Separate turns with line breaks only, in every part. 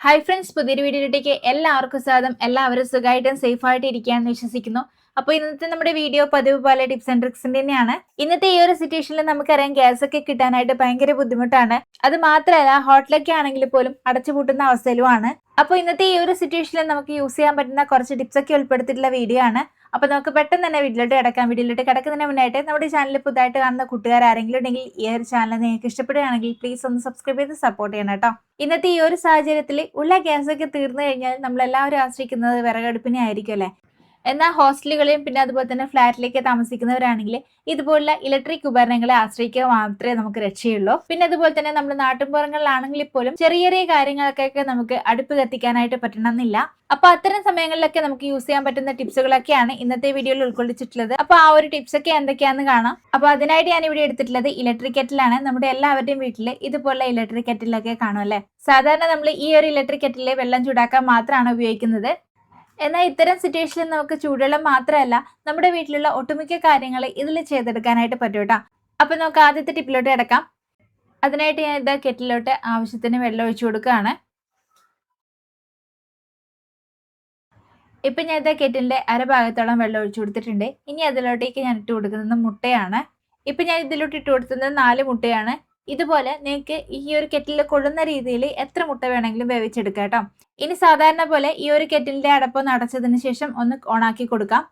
Hi friends, പുതിയൊരു വീഡിയോയിലേക്ക് എല്ലാവർക്കും സ്വാഗതം. എല്ലാവരും സുഖമായിട്ടും സേഫ് ആയിട്ട് ഇരിക്കുകയാണെന്ന് വിശ്വസിക്കുന്നു. അപ്പോൾ ഇന്നത്തെ നമ്മുടെ വീഡിയോ പതിവ് പോലെ ടിപ്സ് ആൻഡ് ട്രിക്സിന്റെ തന്നെയാണ്. ഇന്നത്തെ ഈ ഒരു സിറ്റുവേഷനിൽ നമുക്കറിയാം ഗ്യാസ് ഒക്കെ കിട്ടാനായിട്ട് ഭയങ്കര ബുദ്ധിമുട്ടാണ്. അത് മാത്രമല്ല ഹോട്ടലൊക്കെ ആണെങ്കിൽ പോലും അടച്ചുപൂട്ടുന്ന അവസ്ഥയിലുമാണ്. അപ്പോൾ ഇന്നത്തെ ഈ ഒരു സിറ്റുവേഷനിൽ നമുക്ക് യൂസ് ചെയ്യാൻ പറ്റുന്ന കുറച്ച് ടിപ്സ് ഒക്കെ ഉൾപ്പെടുത്തിയിട്ടുള്ള വീഡിയോ ആണ്. അപ്പോൾ നമുക്ക് പെട്ടെന്ന് തന്നെ വീഡിയോയിലോട്ട് കിടക്കാം. വീഡിയോയിലോട്ട് കിടക്കുന്നതിന് മുന്നായിട്ട് നമ്മുടെ ചാനൽ പുതുതായിട്ട് കാണുന്ന കൂട്ടുകാർ ആരെങ്കിലും ഉണ്ടെങ്കിൽ ഈ ഒരു ചാനൽ നിങ്ങൾക്ക് ഇഷ്ടപ്പെടുകയാണെങ്കിൽ പ്ലീസ് ഒന്ന് സബ്സ്ക്രൈബ് ചെയ്ത് സപ്പോർട്ട് ചെയ്യണം കേട്ടോ. ഇന്നത്തെ ഈ ഒരു സാഹചര്യത്തിൽ ഉള്ള ഗ്യാസ് ഒക്കെ തീർന്നു കഴിഞ്ഞാൽ നമ്മൾ എല്ലാവരും ആശ്രയിക്കുന്നത് വിറകടുപ്പിനെ ആയിരിക്കും അല്ലേ. എന്നാൽ ഹോസ്റ്റലുകളെയും പിന്നെ അതുപോലെ തന്നെ ഫ്ലാറ്റിലേക്ക് താമസിക്കുന്നവരാണെങ്കിൽ ഇതുപോലുള്ള ഇലക്ട്രിക് ഉപകരണങ്ങളെ ആശ്രയിക്കുക മാത്രമേ നമുക്ക് രക്ഷയുള്ളൂ. പിന്നെ അതുപോലെ തന്നെ നമ്മൾ നാട്ടിൻപുറങ്ങളിലാണെങ്കിൽ പോലും ചെറിയ ചെറിയ കാര്യങ്ങൾക്കൊക്കെ നമുക്ക് അടുപ്പ് കത്തിക്കാനായിട്ട് പറ്റണമെന്നില്ല. അപ്പൊ അത്തരം സമയങ്ങളിലൊക്കെ നമുക്ക് യൂസ് ചെയ്യാൻ പറ്റുന്ന ടിപ്സുകളൊക്കെയാണ് ഇന്നത്തെ വീഡിയോയിൽ ഉൾക്കൊള്ളിച്ചിട്ടുള്ളത്. അപ്പൊ ആ ഒരു ടിപ്സ് ഒക്കെ എന്തൊക്കെയാണെന്ന് കാണാം. അപ്പൊ അതിനായിട്ട് ഞാൻ ഇവിടെ എടുത്തിട്ടുള്ളത് ഇലക്ട്രിക് കെറ്റിലാണ്. നമ്മുടെ എല്ലാവരുടെയും വീട്ടിൽ ഇതുപോലെ ഇലക്ട്രിക് കെറ്റിലൊക്കെ കാണും അല്ലെ. സാധാരണ നമ്മൾ ഈ ഒരു ഇലക്ട്രിക് കെറ്റിലെ വെള്ളം ചൂടാക്കാൻ മാത്രമാണ് ഉപയോഗിക്കുന്നത്. എന്നാൽ ഇത്തരം സിറ്റുവേഷനിൽ നമുക്ക് ചൂടുവെള്ളം മാത്രമല്ല നമ്മുടെ വീട്ടിലുള്ള ഒട്ടുമിക്ക കാര്യങ്ങൾ ഇതിൽ ചെയ്തെടുക്കാനായിട്ട് പറ്റും കേട്ടോ. അപ്പൊ നമുക്ക് ആദ്യത്തെ ടിപ്പിലോട്ട് കിടക്കാം. അതിനായിട്ട് ഞാൻ ഇതാ കെറ്റിലോട്ട് ആവശ്യത്തിന് വെള്ളം ഒഴിച്ചു കൊടുക്കുകയാണ്. ഇപ്പൊ ഞാൻ ഇതാ കെറ്റിലിന്റെ അരഭാഗത്തോളം വെള്ളം ഒഴിച്ചു കൊടുത്തിട്ടുണ്ട്. ഇനി അതിലോട്ടേക്ക് ഞാൻ ഇട്ട് കൊടുക്കുന്നത് മുട്ടയാണ്. ഇപ്പൊ ഞാൻ ഇതിലോട്ട് ഇട്ട് കൊടുക്കുന്നത് 4 മുട്ടയാണ്. ഇതുപോലെ നിങ്ങൾക്ക് ഈ ഒരു കെറ്റിൽ കൊള്ളുന്ന രീതിയിൽ എത്ര മുട്ട വേണമെങ്കിലും വേവിച്ചെടുക്കാം കേട്ടോ. ഇനി സാധാരണ പോലെ ഈ ഒരു കെറ്റിലിന്റെ അടപ്പൊന്ന് അടച്ചതിന് ശേഷം ഒന്ന് ഓണാക്കി കൊടുക്കാം.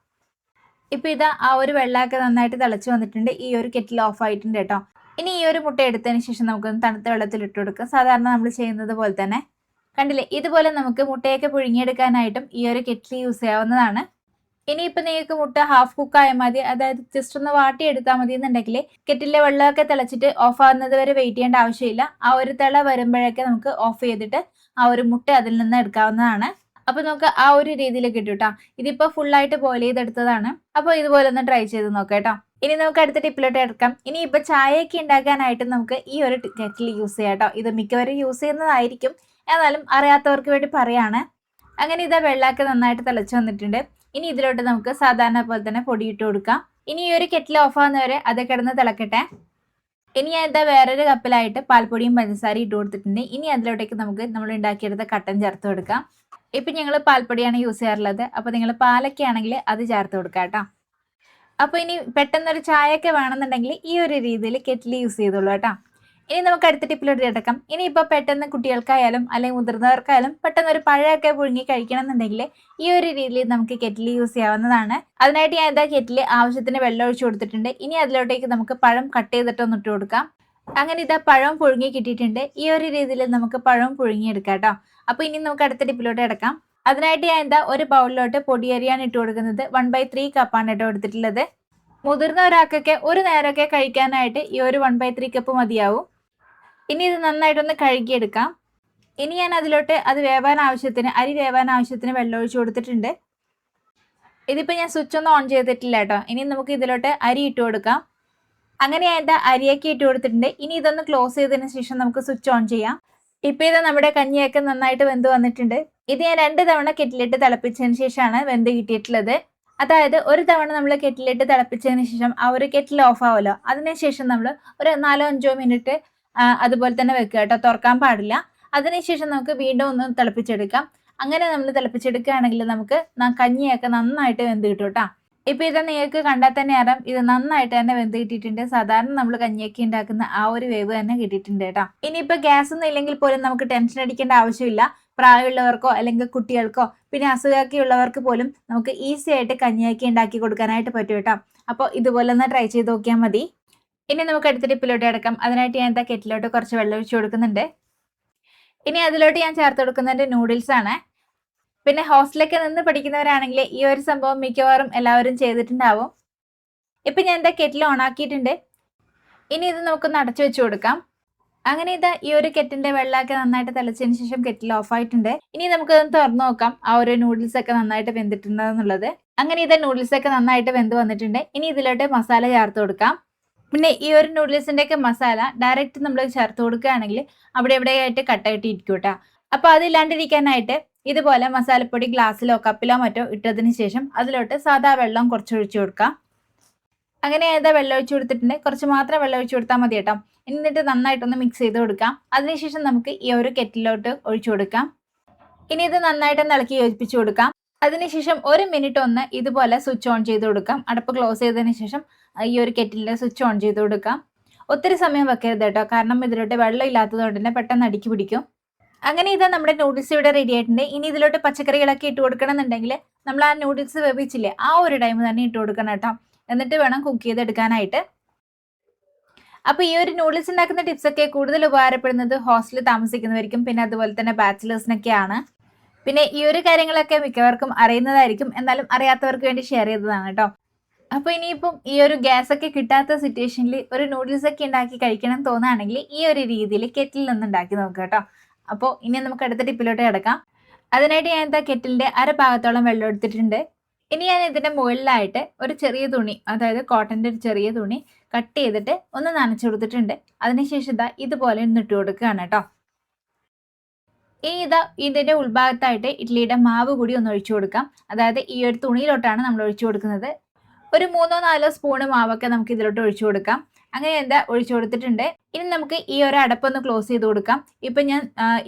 ഇപ്പൊ ഇതാ ആ ഒരു വെള്ളമൊക്കെ നന്നായിട്ട് തിളച്ചു വന്നിട്ടുണ്ട്. ഈ ഒരു കെറ്റിൽ ഓഫ് ആയിട്ടുണ്ട് കേട്ടോ. ഇനി ഈ ഒരു മുട്ട എടുത്തതിന് ശേഷം നമുക്കൊന്ന് തണുത്ത വെള്ളത്തിൽ ഇട്ട് കൊടുക്കാം. സാധാരണ നമ്മൾ ചെയ്യുന്നത് പോലെ തന്നെ. കണ്ടില്ലേ, ഇതുപോലെ നമുക്ക് മുട്ടയൊക്കെ പുഴുങ്ങിയെടുക്കാനായിട്ടും ഈ ഒരു കെറ്റിൽ യൂസ് ചെയ്യാവുന്നതാണ്. ഇനിയിപ്പോൾ നിങ്ങൾക്ക് മുട്ട ഹാഫ് കുക്കായാൽ മതി, അതായത് ജസ്റ്റ് ഒന്ന് വാട്ടിയെടുത്താൽ മതി എന്നുണ്ടെങ്കിൽ കെറ്റിലെ വെള്ളമൊക്കെ തിളച്ചിട്ട് ഓഫ് ആകുന്നത് വരെ വെയിറ്റ് ചെയ്യേണ്ട ആവശ്യമില്ല. ആ ഒരു തിള വരുമ്പോഴൊക്കെ നമുക്ക് ഓഫ് ചെയ്തിട്ട് ആ ഒരു മുട്ട അതിൽ നിന്ന് എടുക്കാവുന്നതാണ്. അപ്പൊ നമുക്ക് ആ ഒരു രീതിയിൽ കിട്ടും കേട്ടോ. ഇതിപ്പോ ഫുള്ളായിട്ട് ബോയിൽ ചെയ്തെടുത്തതാണ്. അപ്പോൾ ഇതുപോലെ ഒന്ന് ട്രൈ ചെയ്ത് നോക്കാം കേട്ടോ. ഇനി നമുക്ക് അടുത്ത ടിപ്പിലോട്ട് എടുക്കാം. ഇനി ഇപ്പൊ ചായയൊക്കെ ഉണ്ടാക്കാനായിട്ട് നമുക്ക് ഈ ഒരു കെറ്റിൽ യൂസ് ചെയ്യാം കേട്ടോ. ഇത് മിക്കവരും യൂസ് ചെയ്യുന്നതായിരിക്കും, എന്നാലും അറിയാത്തവർക്ക് വേണ്ടി പറയാണ്. അങ്ങനെ ഇതാ വെള്ളമൊക്കെ നന്നായിട്ട് തിളച്ചു വന്നിട്ടുണ്ട്. ഇനി ഇതിലോട്ട് നമുക്ക് സാധാരണ പോലെ തന്നെ പൊടി ഇട്ട് കൊടുക്കാം. ഇനി ഈ ഒരു കെറ്റിൽ ഓഫ് ആവുന്നവരെ അത് കിടന്ന് തിളക്കട്ടെ. ഇനി ഞാൻ ഇതാ വേറൊരു കപ്പിലായിട്ട് പാൽപ്പൊടിയും പഞ്ചസാരയും ഇട്ട് കൊടുത്തിട്ടുണ്ട്. ഇനി അതിലോട്ടേക്ക് നമുക്ക് നമ്മൾ ഉണ്ടാക്കിയെടുത്ത കട്ടൻ ചേർത്ത് കൊടുക്കാം. ഇപ്പം ഞങ്ങൾ പാൽപ്പൊടിയാണ് യൂസ് ചെയ്യാറുള്ളത്. അപ്പോൾ നിങ്ങൾ പാലൊക്കെ ആണെങ്കിൽ അത് ചേർത്ത് കൊടുക്കാം കേട്ടോ. അപ്പോൾ ഇനി പെട്ടെന്നൊരു ചായയൊക്കെ വേണമെന്നുണ്ടെങ്കിൽ ഈ ഒരു രീതിയിൽ കെറ്റിൽ യൂസ് ചെയ്തോളൂ കേട്ടോ. ഇനി നമുക്ക് അടുത്ത ടിപ്പിലോട്ട് കിടക്കാം. ഇനിയിപ്പോൾ പെട്ടെന്ന് കുട്ടികൾക്കായാലും അല്ലെങ്കിൽ മുതിർന്നവർക്കായാലും പെട്ടെന്ന് ഒരു പഴമൊക്കെ പുഴുങ്ങി കഴിക്കണം എന്നുണ്ടെങ്കിൽ ഈ ഒരു രീതിയിൽ നമുക്ക് കെറ്റിൽ യൂസ് ചെയ്യാവുന്നതാണ്. അതിനായിട്ട് ഞാൻ ഇതാ കെറ്റിൽ ആവശ്യത്തിന് വെള്ളം ഒഴിച്ചു കൊടുത്തിട്ടുണ്ട്. ഇനി അതിലോട്ടേക്ക് നമുക്ക് പഴം കട്ട് ചെയ്തിട്ടൊന്ന് ഇട്ട് കൊടുക്കാം. അങ്ങനെ ഇതാ പഴം പുഴുങ്ങി കിട്ടിയിട്ടുണ്ട്. ഈ ഒരു രീതിയിൽ നമുക്ക് പഴം പുഴുങ്ങിയെടുക്കാം കേട്ടോ. അപ്പോൾ ഇനി നമുക്ക് അടുത്ത ടിപ്പിലോട്ട് കിടക്കാം. അതിനായിട്ട് ഞാൻ ഇതാ ഒരു ബൗളിലോട്ട് പൊടിയരിയാണ് ഇട്ട് കൊടുക്കുന്നത്. 1/3 കപ്പാണ് കേട്ടോ എടുത്തിട്ടുള്ളത്. മുതിർന്ന ഒരാൾക്കൊക്കെ ഒരു നേരമൊക്കെ കഴിക്കാനായിട്ട് ഈ ഒരു 1/3 കപ്പ് മതിയാവും. ഇനി ഇത് നന്നായിട്ടൊന്ന് കഴുകിയെടുക്കാം. ഇനി ഞാൻ അതിലോട്ട് അത് വേവാൻ ആവശ്യത്തിന് അരി വേവാൻ ആവശ്യത്തിന് വെള്ളം ഒഴിച്ചു കൊടുത്തിട്ടുണ്ട്. ഇതിപ്പോൾ ഞാൻ സ്വിച്ച് ഒന്നും ഓൺ ചെയ്തിട്ടില്ല കേട്ടോ. ഇനി നമുക്ക് ഇതിലോട്ട് അരി ഇട്ട് കൊടുക്കാം. അങ്ങനെ ഞാൻ എന്താ അരിയൊക്കെ ഇട്ട് കൊടുത്തിട്ടുണ്ട്. ഇനി ഇതൊന്ന് ക്ലോസ് ചെയ്തതിന് ശേഷം നമുക്ക് സ്വിച്ച് ഓൺ ചെയ്യാം. ഇപ്പം ഇത് നമ്മുടെ കഞ്ഞിയൊക്കെ നന്നായിട്ട് വെന്ത് വന്നിട്ടുണ്ട്. ഇത് ഞാൻ 2 തവണ കെറ്റിലിട്ട് തിളപ്പിച്ചതിന് ശേഷമാണ് വെന്ത് കിട്ടിയിട്ടുള്ളത്. അതായത് ഒരു തവണ നമ്മൾ കെറ്റിലിട്ട് തിളപ്പിച്ചതിന് ശേഷം ആ ഒരു കെറ്റിൽ ഓഫ് ആവുമല്ലോ, അതിനുശേഷം നമ്മൾ ഒരു 4-5 മിനിറ്റ് അതുപോലെ തന്നെ വെക്കുക കേട്ടോ. തുറക്കാൻ പാടില്ല. അതിനുശേഷം നമുക്ക് വീണ്ടും ഒന്ന് തിളപ്പിച്ചെടുക്കാം. അങ്ങനെ നമ്മൾ തിളപ്പിച്ചെടുക്കുകയാണെങ്കിൽ നമുക്ക് കഞ്ഞിയൊക്കെ നന്നായിട്ട് വെന്ത് കിട്ടും കേട്ടോ. ഇപ്പം ഇത് നിങ്ങൾക്ക് കണ്ടാൽ തന്നെ അറിയാം, ഇത് നന്നായിട്ട് തന്നെ വെന്ത് കിട്ടിയിട്ടുണ്ട്. സാധാരണ നമ്മൾ കഞ്ഞിയൊക്കെ ഉണ്ടാക്കുന്ന ആ ഒരു വേവ് തന്നെ കിട്ടിയിട്ടുണ്ട് കേട്ടോ. ഇനിയിപ്പോൾ ഗ്യാസ് ഒന്നും ഇല്ലെങ്കിൽ പോലും നമുക്ക് ടെൻഷൻ അടിക്കേണ്ട ആവശ്യമില്ല. പ്രായമുള്ളവർക്കോ അല്ലെങ്കിൽ കുട്ടികൾക്കോ പിന്നെ അസുഖമൊക്കെ ഉള്ളവർക്ക് പോലും നമുക്ക് ഈസി ആയിട്ട് കഞ്ഞിയൊക്കെ ഉണ്ടാക്കി കൊടുക്കാനായിട്ട് പറ്റും കേട്ടോ. അപ്പോൾ ഇതുപോലെ ഒന്ന് ട്രൈ ചെയ്ത് നോക്കിയാൽ മതി. ഇനി നമുക്ക് അടുത്ത ടിപ്പിലോട്ട് കിടക്കാം. അതിനായിട്ട് ഞാൻ എന്താ കെറ്റിലോട്ട് കുറച്ച് വെള്ളം ഒഴിച്ചു കൊടുക്കുന്നുണ്ട്. ഇനി അതിലോട്ട് ഞാൻ ചേർത്ത് കൊടുക്കുന്നത് നൂഡിൽസ് ആണ്. പിന്നെ ഹോസ്റ്റലൊക്കെ നിന്ന് പഠിക്കുന്നവരാണെങ്കിൽ ഈ ഒരു സംഭവം മിക്കവാറും എല്ലാവരും ചെയ്തിട്ടുണ്ടാവും. ഇപ്പം ഞാൻ എന്താ കെറ്റിൽ ഓണാക്കിയിട്ടുണ്ട്. ഇനി ഇത് നമുക്കൊന്ന് അടച്ചു വെച്ച് കൊടുക്കാം. അങ്ങനെ ഇതാ ഈ ഒരു കെറ്റിന്റെ വെള്ളമൊക്കെ നന്നായിട്ട് തിളച്ചതിന് ശേഷം കെറ്റിൽ ഓഫ് ആയിട്ടുണ്ട്. ഇനി നമുക്കതൊന്ന് തുറന്നു നോക്കാം ആ ഒരു നൂഡിൽസ് ഒക്കെ നന്നായിട്ട് വെന്തിട്ടുണ്ടോ എന്നുള്ളത്. അങ്ങനെ ഇതാ നൂഡിൽസ് ഒക്കെ നന്നായിട്ട് വെന്ത് വന്നിട്ടുണ്ട്. ഇനി ഇതിലോട്ട് മസാല ചേർത്ത് കൊടുക്കാം. പിന്നെ ഈ ഒരു നൂഡിൽസിന്റെ ഒക്കെ മസാല ഡയറക്റ്റ് നമ്മൾ ചേർത്ത് കൊടുക്കുകയാണെങ്കിൽ അവിടെ എവിടെയായിട്ട് കട്ടായിട്ട് ഇരിക്കും കേട്ടോ. അപ്പോൾ അതില്ലാണ്ടിരിക്കാനായിട്ട് ഇതുപോലെ മസാലപ്പൊടി ഗ്ലാസ്സിലോ കപ്പിലോ മറ്റോ ഇട്ടതിന് ശേഷം അതിലോട്ട് സാധാ വെള്ളം കുറച്ച് ഒഴിച്ചു കൊടുക്കാം. അങ്ങനെ ഏതാ വെള്ളം ഒഴിച്ചു കൊടുത്തിട്ടുണ്ട്. കുറച്ച് മാത്രം വെള്ളം ഒഴിച്ചു കൊടുത്താൽ മതി കേട്ടോ. എന്നിട്ട് നന്നായിട്ടൊന്ന് മിക്സ് ചെയ്ത് കൊടുക്കാം. അതിനുശേഷം നമുക്ക് ഈ ഒരു കെറ്റിലോട്ട് ഒഴിച്ചു കൊടുക്കാം. ഇനി ഇത് നന്നായിട്ട് ഇളക്കി യോജിപ്പിച്ചു കൊടുക്കാം. അതിനുശേഷം 1 മിനിറ്റ് ഒന്ന് ഇതുപോലെ സ്വിച്ച് ഓൺ ചെയ്ത് കൊടുക്കാം. അടപ്പ് ക്ലോസ് ചെയ്തതിന് ശേഷം ഈ ഒരു കെറ്റിലിന്റെ സ്വിച്ച് ഓൺ ചെയ്ത് കൊടുക്കാം. ഒത്തിരി സമയം വെക്കരുത് കേട്ടോ, കാരണം ഇതിലോട്ട് വെള്ളം ഇല്ലാത്തത് കൊണ്ട് തന്നെ പെട്ടെന്ന് അടിക്ക് പിടിക്കും. അങ്ങനെ ഇതാ നമ്മുടെ നൂഡിൽസ് ഇവിടെ റെഡി ആയിട്ടുണ്ട്. ഇനി ഇതിലോട്ട് പച്ചക്കറികളൊക്കെ ഇട്ട് കൊടുക്കണം എന്നുണ്ടെങ്കിൽ നമ്മൾ ആ നൂഡിൽസ് വേവിച്ചില്ലേ ആ ഒരു ടൈം തന്നെ ഇട്ട് കൊടുക്കണം കേട്ടോ. എന്നിട്ട് വേണം കുക്ക് ചെയ്തെടുക്കാനായിട്ട്. അപ്പൊ ഈ ഒരു നൂഡിൽസ് ഉണ്ടാക്കുന്ന ടിപ്സ് ഒക്കെ കൂടുതൽ ഉപകാരപ്പെടുന്നത് ഹോസ്റ്റലിൽ താമസിക്കുന്നവർക്കും പിന്നെ അതുപോലെ തന്നെ ബാച്ചിലേഴ്സിനൊക്കെയാണ്. പിന്നെ ഈ ഒരു കാര്യങ്ങളൊക്കെ മിക്കവർക്കും അറിയുന്നതായിരിക്കും, എന്നാലും അറിയാത്തവർക്ക് വേണ്ടി ഷെയർ ചെയ്തതാണ് കേട്ടോ. അപ്പൊ ഇനിയിപ്പം ഈ ഒരു ഗ്യാസ് ഒക്കെ കിട്ടാത്ത സിറ്റുവേഷനിൽ ഒരു നൂഡിൽസ് ഒക്കെ ഉണ്ടാക്കി കഴിക്കണം തോന്നുകയാണെങ്കിൽ ഈ ഒരു രീതിയിൽ കെറ്റിൽ നിന്ന് ഉണ്ടാക്കി നോക്കുക കേട്ടോ. അപ്പോൾ ഇനി നമുക്ക് അടുത്ത ടിപ്പിലോട്ട് കിടക്കാം. അതിനായിട്ട് ഞാൻ എന്താ കെറ്റിലിന്റെ ഭാഗത്തോളം വെള്ളം എടുത്തിട്ടുണ്ട്. ഇനി ഞാൻ ഇതിന്റെ മുകളിലായിട്ട് ഒരു ചെറിയ തുണി, അതായത് കോട്ടന്റെ ഒരു ചെറിയ തുണി കട്ട് ചെയ്തിട്ട് ഒന്ന് നനച്ചു കൊടുത്തിട്ടുണ്ട്. അതിനുശേഷം ഇതാ ഇതുപോലെ ഒന്ന് ഇട്ട് കൊടുക്കുകയാണ് കേട്ടോ. ഇനി ഇതാ ഇതിന്റെ ഉൾഭാഗത്തായിട്ട് ഇഡ്ഡലിയുടെ മാവ് കൂടി ഒന്ന് ഒഴിച്ചു കൊടുക്കാം. അതായത് ഈ ഒരു തുണിയിലോട്ടാണ് നമ്മൾ ഒഴിച്ചു കൊടുക്കുന്നത്. ഒരു 3-4 സ്പൂണ് മാവൊക്കെ നമുക്ക് ഇതിലോട്ട് ഒഴിച്ചു കൊടുക്കാം. അങ്ങനെ എന്താ ഒഴിച്ചു കൊടുത്തിട്ടുണ്ട്. ഇനി നമുക്ക് ഈ ഒരു അടപ്പൊന്ന് ക്ലോസ് ചെയ്ത് കൊടുക്കാം. ഇപ്പൊ ഞാൻ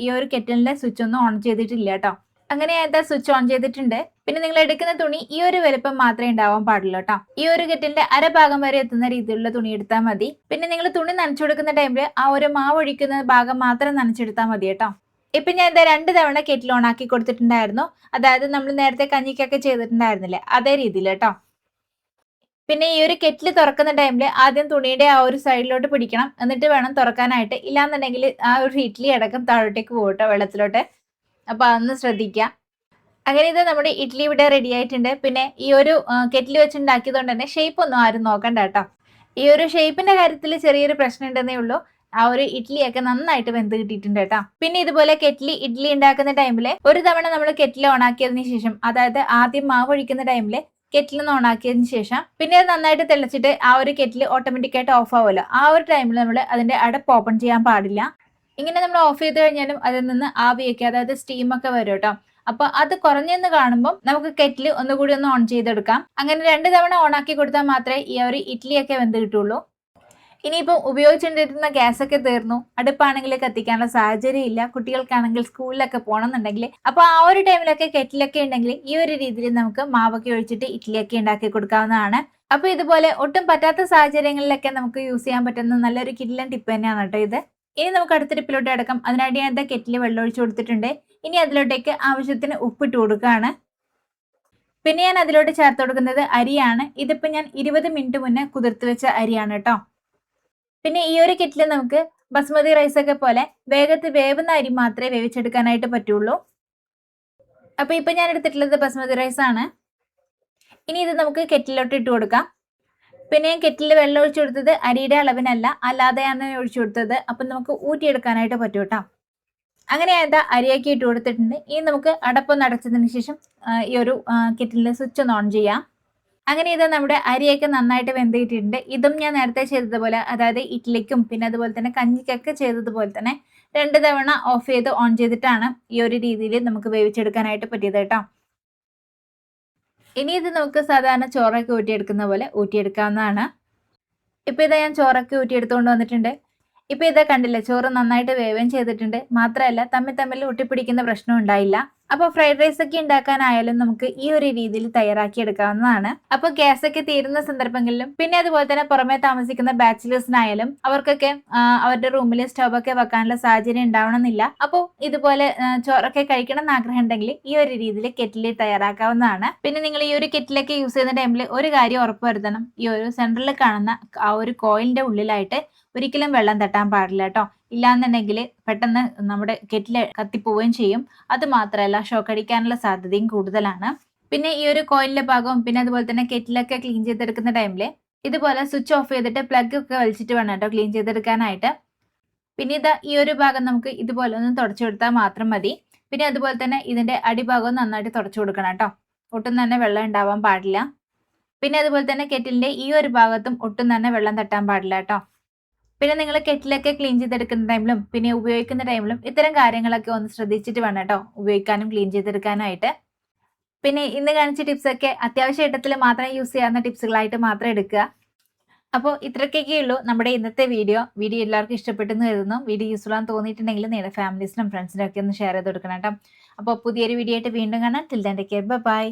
ഈ ഒരു കെറ്റിലിന്റെ സ്വിച്ച് ഒന്നും ഓൺ ചെയ്തിട്ടില്ല കേട്ടോ. അങ്ങനെ എന്താ സ്വിച്ച് ഓൺ ചെയ്തിട്ടുണ്ട്. പിന്നെ നിങ്ങൾ എടുക്കുന്ന തുണി ഈ ഒരു വലുപ്പം മാത്രമേ ഉണ്ടാവാൻ പാടുള്ളൂ കേട്ടോ. ഈ ഒരു കെറ്റിലിന്റെ ഭാഗം വരെ എത്തുന്ന രീതിയിലുള്ള തുണി എടുത്താൽ മതി. പിന്നെ നിങ്ങൾ തുണി നനച്ചു കൊടുക്കുന്ന ടൈമിൽ ആ ഒരു മാവ് ഒഴിക്കുന്ന ഭാഗം മാത്രം നനച്ചെടുത്താൽ മതി കേട്ടോ. ഇപ്പൊ ഞാൻ എന്താ 2 തവണ കെറ്റിൽ ഓൺ ആക്കി കൊടുത്തിട്ടുണ്ടായിരുന്നു. അതായത് നമ്മൾ നേരത്തെ കഞ്ഞിക്കൊക്കെ ചെയ്തിട്ടുണ്ടായിരുന്നില്ലേ അതേ രീതിയിൽ കേട്ടോ. പിന്നെ ഈ ഒരു കെറ്റിൽ തുറക്കുന്ന ടൈമിൽ ആദ്യം തുണിയുടെ ആ ഒരു സൈഡിലോട്ട് പിടിക്കണം, എന്നിട്ട് വേണം തുറക്കാനായിട്ട്. ഇല്ലാന്നുണ്ടെങ്കിൽ ആ ഒരു ഇഡ്ഡലി അടക്കം താഴോട്ടേക്ക് പോകട്ടോ വെള്ളത്തിലോട്ട്. അപ്പൊ അതൊന്ന് ശ്രദ്ധിക്കുക. അങ്ങനെ ഇത് നമ്മുടെ ഇഡ്ഡലി ഇവിടെ റെഡി ആയിട്ടുണ്ട്. പിന്നെ ഈ ഒരു കെറ്റിൽ വെച്ചുണ്ടാക്കിയത് കൊണ്ട് തന്നെ ഷേപ്പ് ഒന്നും ആരും നോക്കണ്ട കേട്ടോ. ഈ ഒരു ഷേപ്പിന്റെ കാര്യത്തിൽ ചെറിയൊരു പ്രശ്നം ഉണ്ടെന്നേ ഉള്ളൂ. ആ ഒരു ഇഡ്ഡലിയൊക്കെ നന്നായിട്ട് വെന്ത് കിട്ടിയിട്ടുണ്ട് കേട്ടോ. പിന്നെ ഇതുപോലെ ഇഡ്ഡലി ഉണ്ടാക്കുന്ന ടൈമിൽ ഒരു തവണ നമ്മൾ കെറ്റിൽ ഓൺ ആക്കിയതിന് ശേഷം, അതായത് ആദ്യം മാവ് ഒഴിക്കുന്ന ടൈമിൽ കെറ്റിൽ ഓൺ ആക്കിയതിന് ശേഷം പിന്നെ അത് നന്നായിട്ട് തിളച്ചിട്ട് ആ ഒരു കെറ്റിൽ ഓട്ടോമാറ്റിക് ആയിട്ട് ഓഫ് ആവുമല്ലോ. ആ ഒരു ടൈമിൽ നമ്മൾ അതിന്റെ അടപ്പ് ഓപ്പൺ ചെയ്യാൻ പാടില്ല. ഇങ്ങനെ നമ്മൾ ഓഫ് ചെയ്ത് കഴിഞ്ഞാലും അതിൽ നിന്ന് ആവിയൊക്കെ, അതായത് സ്റ്റീമൊക്കെ വരും കേട്ടോ. അപ്പൊ അത് കുറഞ്ഞെന്ന് കാണുമ്പോൾ നമുക്ക് കെറ്റിൽ ഒന്നുകൂടി ഒന്ന് ഓൺ ചെയ്തെടുക്കാം. അങ്ങനെ 2 തവണ ഓൺ ആക്കി കൊടുത്താൽ മാത്രമേ ഈ ഒരു ഇഡ്ഡലിയൊക്കെ വെന്ത് കിട്ടുള്ളൂ. ഇനിയിപ്പം ഉപയോഗിച്ചുകൊണ്ടിരുന്ന ഗ്യാസൊക്കെ തീർന്നു, അടുപ്പാണെങ്കിൽ കത്തിക്കാനുള്ള സാഹചര്യം ഇല്ല, കുട്ടികൾക്കാണെങ്കിൽ സ്കൂളിലൊക്കെ പോകണമെന്നുണ്ടെങ്കിൽ അപ്പൊ ആ ഒരു ടൈമിലൊക്കെ കെറ്റിലൊക്കെ ഉണ്ടെങ്കിൽ ഈ ഒരു രീതിയിൽ നമുക്ക് മാവൊക്കെ ഒഴിച്ചിട്ട് ഇഡ്ഡലിയൊക്കെ ഉണ്ടാക്കി കൊടുക്കാവുന്നതാണ്. അപ്പൊ ഇതുപോലെ ഒട്ടും പറ്റാത്ത സാഹചര്യങ്ങളിലൊക്കെ നമുക്ക് യൂസ് ചെയ്യാൻ പറ്റുന്ന നല്ലൊരു കിഡിലൻ ടിപ്പ് തന്നെയാണ് കേട്ടോ ഇത്. ഇനി നമുക്ക് അടുത്ത ടിപ്പിലോട്ട് കിടക്കാം. അതിനായിട്ട് ഞാൻ എന്താ കെറ്റിൽ വെള്ളം ഒഴിച്ചു കൊടുത്തിട്ടുണ്ട്. ഇനി അതിലോട്ടേക്ക് ആവശ്യത്തിന് ഉപ്പിട്ട് കൊടുക്കുകയാണ്. പിന്നെ ഞാൻ അതിലോട്ട് ചേർത്ത് കൊടുക്കുന്നത് അരിയാണ്. ഇതിപ്പോ ഞാൻ 20 മിനിറ്റ് മുന്നേ കുതിർത്ത് വെച്ച അരിയാണ് കേട്ടോ. പിന്നെ ഈ ഒരു കിറ്റിൽ നമുക്ക് ബസ്മതി റൈസ് ഒക്കെ പോലെ വേഗത്തിൽ വേവുന്ന അരി മാത്രമേ വേവിച്ചെടുക്കാനായിട്ട് പറ്റുള്ളൂ. അപ്പൊ ഇപ്പൊ ഞാൻ എടുത്തിട്ടുള്ളത് ബസ്മതി റൈസ് ആണ്. ഇനി ഇത് നമുക്ക് കെറ്റിലോട്ട് ഇട്ട് കൊടുക്കാം. പിന്നെ ഞാൻ കെറ്റിൽ വെള്ളം ഒഴിച്ചു കൊടുത്തത് അരിയുടെ അളവിനല്ല, അല്ലാതെയാണ് ഒഴിച്ചു കൊടുത്തത്. അപ്പൊ നമുക്ക് ഊറ്റിയെടുക്കാനായിട്ട് പറ്റും കേട്ടോ. അങ്ങനെ എന്താ അരിയാക്കി ഇട്ട് കൊടുത്തിട്ടുണ്ട്. ഇനി നമുക്ക് അടപ്പൊന്ന് അടച്ചതിന് ശേഷം ഈ ഒരു കെറ്റിലിന്റെ സ്വിച്ച് ഒന്ന് ഓൺ ചെയ്യാം. അങ്ങനെ ഇത് നമ്മുടെ അരിയൊക്കെ നന്നായിട്ട് വെന്തിട്ടുണ്ട്. ഇതും ഞാൻ നേരത്തെ ചെയ്തതുപോലെ, അതായത് ഇഡ്ഡലിക്കും പിന്നെ അതുപോലെ തന്നെ കഞ്ഞിക്കൊക്കെ ചെയ്തതുപോലെ തന്നെ 2 തവണ ഓഫ് ചെയ്ത് ഓൺ ചെയ്തിട്ടാണ് ഈ ഒരു രീതിയിൽ നമുക്ക് വേവിച്ചെടുക്കാനായിട്ട് പറ്റിയത് കേട്ടോ. ഇനി ഇത് നമുക്ക് സാധാരണ ചോറൊക്കെ ഊറ്റിയെടുക്കുന്ന പോലെ ഊറ്റിയെടുക്കാവുന്നതാണ്. ഇപ്പൊ ഇതാ ഞാൻ ചോറൊക്കെ ഊറ്റിയെടുത്തുകൊണ്ട് വന്നിട്ടുണ്ട്. ഇപ്പൊ ഇതാ കണ്ടില്ലേ, ചോറ് നന്നായിട്ട് വേവുകയും ചെയ്തിട്ടുണ്ട്. മാത്രമല്ല തമ്മിൽ ഒട്ടിപ്പിടിക്കുന്ന പ്രശ്നം ഉണ്ടായില്ല. അപ്പൊ ഫ്രൈഡ് റൈസ് ഒക്കെ ഉണ്ടാക്കാനായാലും നമുക്ക് ഈ ഒരു രീതിയിൽ തയ്യാറാക്കി എടുക്കാവുന്നതാണ്. അപ്പൊ ഗ്യാസ് ഒക്കെ തീരുന്ന സന്ദർഭങ്ങളിലും പിന്നെ അതുപോലെ തന്നെ പുറമെ താമസിക്കുന്ന ബാച്ചിലേഴ്സിനായാലും അവർക്കൊക്കെ അവരുടെ റൂമിൽ സ്റ്റവ് ഒക്കെ വെക്കാനുള്ള സാഹചര്യം ഉണ്ടാവണമെന്നില്ല. അപ്പോൾ ഇതുപോലെ ചോറൊക്കെ കഴിക്കണം എന്ന് ആഗ്രഹം ഉണ്ടെങ്കിൽ ഈ ഒരു രീതിയിൽ കെറ്റിലിൽ തയ്യാറാക്കാവുന്നതാണ്. പിന്നെ നിങ്ങൾ ഈ ഒരു കെറ്റിലൊക്കെ യൂസ് ചെയ്യുന്ന ടൈമിൽ ഒരു കാര്യം ഉറപ്പുവരുത്തണം, ഈ ഒരു സെൻട്രലിൽ കാണുന്ന ആ ഒരു കോയിലിന്റെ ഉള്ളിലായിട്ട് ഒരിക്കലും വെള്ളം തട്ടാൻ പാടില്ല കേട്ടോ. ഇല്ലാന്നുണ്ടെങ്കിൽ പെട്ടെന്ന് നമ്മുടെ കെറ്റിൽ കത്തിപ്പോവുകയും ചെയ്യും. അത് മാത്രമല്ല ഷോക്ക് അടിക്കാനുള്ള സാധ്യതയും കൂടുതലാണ്. പിന്നെ ഈ ഒരു കോയിലിന്റെ ഭാഗവും പിന്നെ അതുപോലെ തന്നെ കെറ്റിലൊക്കെ ക്ലീൻ ചെയ്തെടുക്കുന്ന ടൈമിൽ ഇതുപോലെ സ്വിച്ച് ഓഫ് ചെയ്തിട്ട് പ്ലഗ് ഒക്കെ വലിച്ചിട്ട് വേണം കേട്ടോ ക്ലീൻ ചെയ്തെടുക്കാനായിട്ട്. പിന്നെ ഇതാ ഈ ഒരു ഭാഗം നമുക്ക് ഇതുപോലെ ഒന്ന് തുടച്ചു കൊടുത്താൽ മാത്രം മതി. പിന്നെ അതുപോലെ തന്നെ ഇതിന്റെ അടിഭാഗവും നന്നായിട്ട് തുടച്ചു കൊടുക്കണം കേട്ടോ. ഒട്ടും തന്നെ വെള്ളം ഉണ്ടാവാൻ പാടില്ല. പിന്നെ അതുപോലെ തന്നെ കെറ്റിലിന്റെ ഈ ഒരു ഭാഗത്തും ഒട്ടും തന്നെ വെള്ളം തട്ടാൻ പാടില്ല കേട്ടോ. പിന്നെ നിങ്ങൾ കെറ്റിലൊക്കെ ക്ലീൻ ചെയ്തെടുക്കുന്ന ടൈമിലും പിന്നെ ഉപയോഗിക്കുന്ന ടൈമിലും ഇത്തരം കാര്യങ്ങളൊക്കെ ഒന്ന് ശ്രദ്ധിച്ചിട്ട് വേണം കേട്ടോ ഉപയോഗിക്കാനും ക്ലീൻ ചെയ്തെടുക്കാനായിട്ട്. പിന്നെ ഇന്ന് കാണിച്ച ടിപ്സ് ഒക്കെ അത്യാവശ്യ ഘട്ടത്തിൽ മാത്രം യൂസ് ചെയ്യാവുന്ന ടിപ്സുകളായിട്ട് മാത്രം എടുക്കുക. അപ്പോൾ ഇത്രയ്ക്കൊക്കെ ഉള്ളൂ നമ്മുടെ ഇന്നത്തെ വീഡിയോ. വീഡിയോ എല്ലാവർക്കും ഇഷ്ടപ്പെട്ടെന്ന് കരുതുന്നു. വീഡിയോ യൂസ്ഫുൾ ആണെന്ന് തോന്നിയിട്ടുണ്ടെങ്കിൽ നിങ്ങളുടെ ഫാമിലീസിനും ഫ്രണ്ട്സിനും ഒക്കെ ഒന്ന് ഷെയർ ചെയ്ത് കൊടുക്കണം കേട്ടോ. അപ്പോൾ പുതിയൊരു വീഡിയോ ആയിട്ട് വീണ്ടും കാണാം. Till then take care. By.